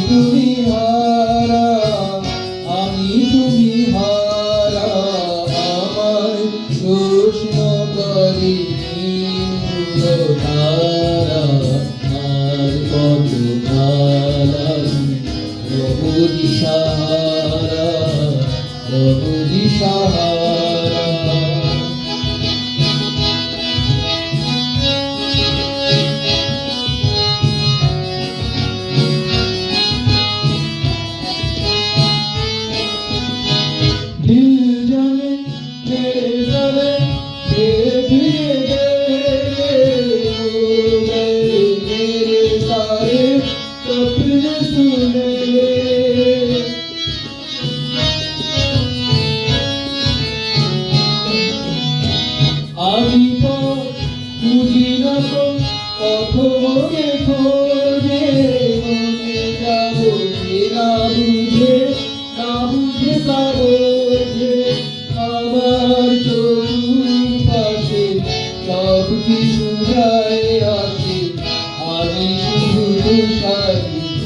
তুমি হারা, আমি তুমি হারা, আমায় প্রশ্ন করে ধারা, আর কত প্রভু দিশাহারা, প্রভু দিশাহারা। दिल जाने मेरे सारे दिए गए मेरे सारे सपने सुने। আমি তো বুঝি না তো কখনো খোঁজে মনে যাবো না বুঝে, না বুঝে তা বোঝে আমার চৌপাশে সব কিছু যায় আসে, আমি শুধু সাহিত্য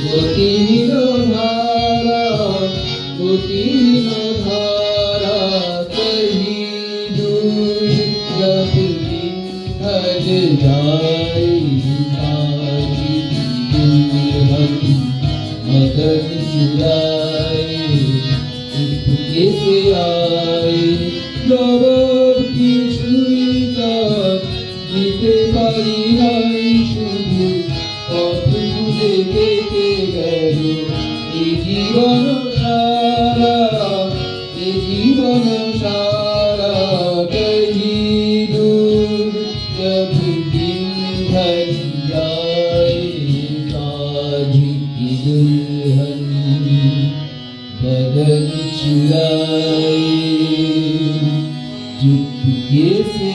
গতিহীন ধারা, গতিহীন ধারা। जब दिन ढल जाए सारी दुल्हन मदन चुराए चुपके से आए, जवाब কিছুই তার দিতে পারি নাই, শুধু পথ খুঁজে পেতে গেল এই জীবন সারা, এই জীবন সারা। जब दिन ढल जाए साझी की दुल्हन बदन चुराए चुपके से